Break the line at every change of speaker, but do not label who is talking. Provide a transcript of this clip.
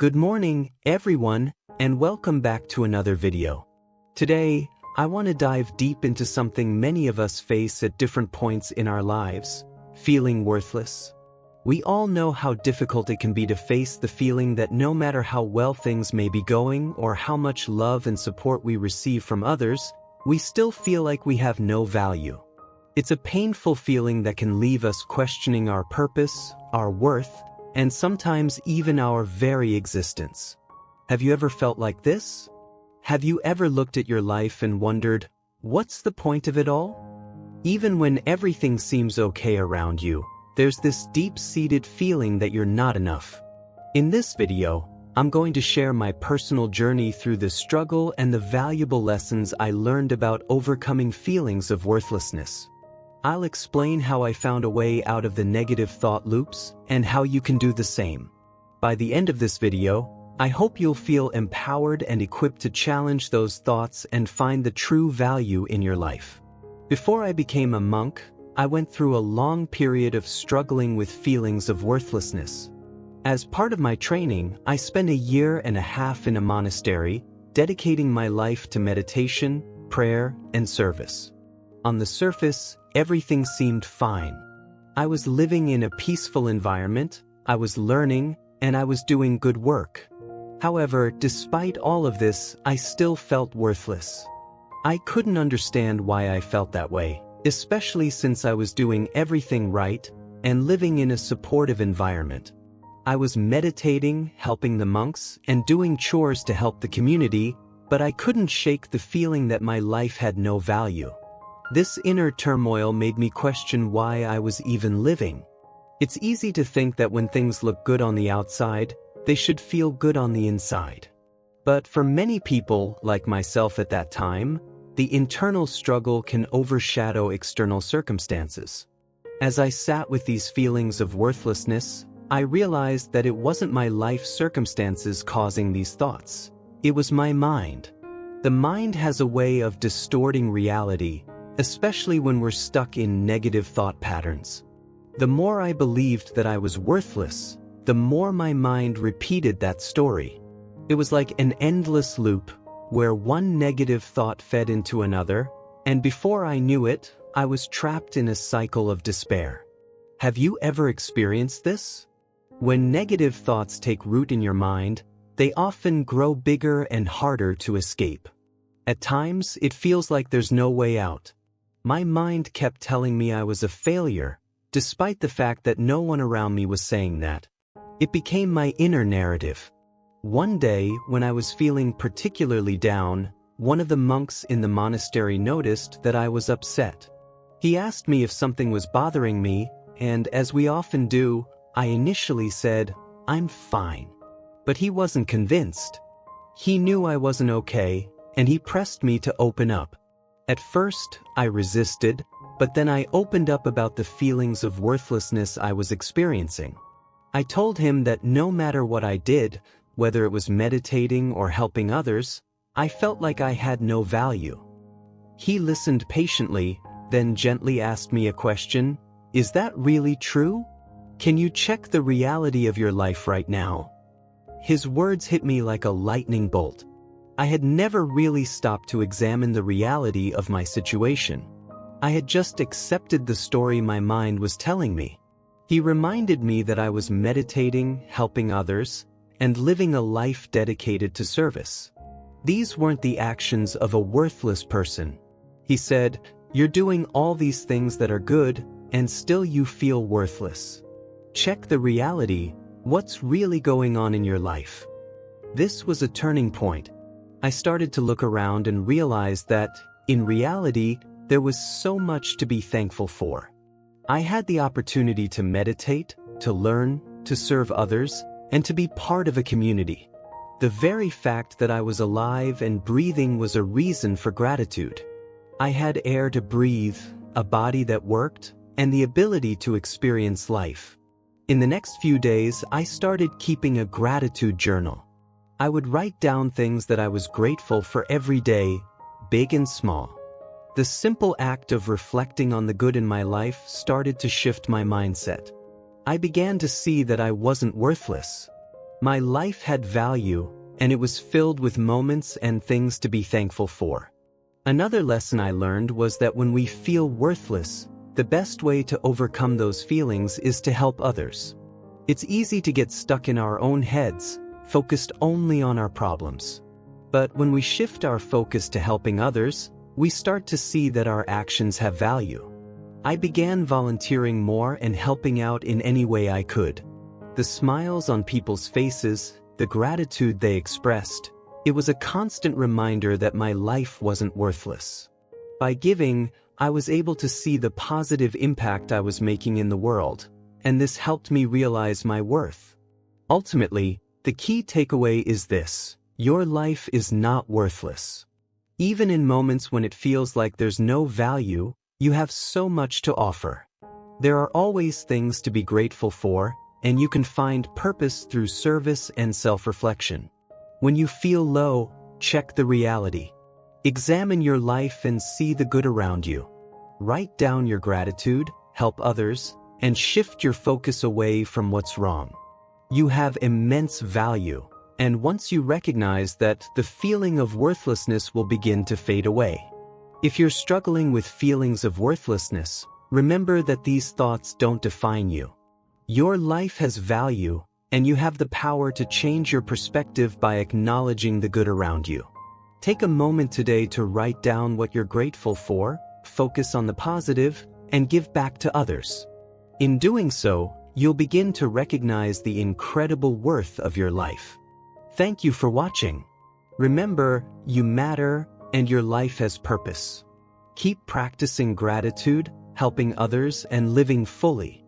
Good morning, everyone, and welcome back to another video. Today, I want to dive deep into something many of us face at different points in our lives: feeling worthless. We all know how difficult it can be to face the feeling that no matter how well things may be going or how much love and support we receive from others, we still feel like we have no value. It's a painful feeling that can leave us questioning our purpose, our worth, and sometimes even our very existence. Have you ever felt like this? Have you ever looked at your life and wondered, what's the point of it all? Even when everything seems okay around you, there's this deep-seated feeling that you're not enough. In this video, I'm going to share my personal journey through this struggle and the valuable lessons I learned about overcoming feelings of worthlessness. I'll explain how I found a way out of the negative thought loops and how you can do the same. By the end of this video, I hope you'll feel empowered and equipped to challenge those thoughts and find the true value in your life. Before I became a monk, I went through a long period of struggling with feelings of worthlessness. As part of my training, I spent a year and a half in a monastery, dedicating my life to meditation, prayer, and service. On the surface, everything seemed fine. I was living in a peaceful environment, I was learning, and I was doing good work. However, despite all of this, I still felt worthless. I couldn't understand why I felt that way, especially since I was doing everything right and living in a supportive environment. I was meditating, helping the monks, and doing chores to help the community, but I couldn't shake the feeling that my life had no value. This inner turmoil made me question why I was even living. It's easy to think that when things look good on the outside, they should feel good on the inside. But for many people, like myself at that time, the internal struggle can overshadow external circumstances. As I sat with these feelings of worthlessness, I realized that it wasn't my life circumstances causing these thoughts. It was my mind. The mind has a way of distorting reality, especially when we're stuck in negative thought patterns. The more I believed that I was worthless, the more my mind repeated that story. It was like an endless loop, where one negative thought fed into another, and before I knew it, I was trapped in a cycle of despair. Have you ever experienced this? When negative thoughts take root in your mind, they often grow bigger and harder to escape. At times, it feels like there's no way out. My mind kept telling me I was a failure, despite the fact that no one around me was saying that. It became my inner narrative. One day, when I was feeling particularly down, one of the monks in the monastery noticed that I was upset. He asked me if something was bothering me, and as we often do, I initially said, "I'm fine." But he wasn't convinced. He knew I wasn't okay, and he pressed me to open up. At first, I resisted, but then I opened up about the feelings of worthlessness I was experiencing. I told him that no matter what I did, whether it was meditating or helping others, I felt like I had no value. He listened patiently, then gently asked me a question: "Is that really true? Can you check the reality of your life right now?" His words hit me like a lightning bolt. I had never really stopped to examine the reality of my situation. I had just accepted the story my mind was telling me. He reminded me that I was meditating, helping others, and living a life dedicated to service. These weren't the actions of a worthless person. He said, "You're doing all these things that are good, and still you feel worthless. Check the reality, what's really going on in your life." This was a turning point. I started to look around and realized that, in reality, there was so much to be thankful for. I had the opportunity to meditate, to learn, to serve others, and to be part of a community. The very fact that I was alive and breathing was a reason for gratitude. I had air to breathe, a body that worked, and the ability to experience life. In the next few days, I started keeping a gratitude journal. I would write down things that I was grateful for every day, big and small. The simple act of reflecting on the good in my life started to shift my mindset. I began to see that I wasn't worthless. My life had value, and it was filled with moments and things to be thankful for. Another lesson I learned was that when we feel worthless, the best way to overcome those feelings is to help others. It's easy to get stuck in our own heads, focused only on our problems. But when we shift our focus to helping others, we start to see that our actions have value. I began volunteering more and helping out in any way I could. The smiles on people's faces, the gratitude they expressed, it was a constant reminder that my life wasn't worthless. By giving, I was able to see the positive impact I was making in the world, and this helped me realize my worth. Ultimately, the key takeaway is this: your life is not worthless. Even in moments when it feels like there's no value, you have so much to offer. There are always things to be grateful for, and you can find purpose through service and self-reflection. When you feel low, check the reality. Examine your life and see the good around you. Write down your gratitude, help others, and shift your focus away from what's wrong. You have immense value, and once you recognize that, the feeling of worthlessness will begin to fade away. If you're struggling with feelings of worthlessness, remember that these thoughts don't define you. Your life has value, and you have the power to change your perspective by acknowledging the good around you. Take a moment today to write down what you're grateful for, focus on the positive, and give back to others. In doing so, you'll begin to recognize the incredible worth of your life. Thank you for watching. Remember, you matter, and your life has purpose. Keep practicing gratitude, helping others, and living fully.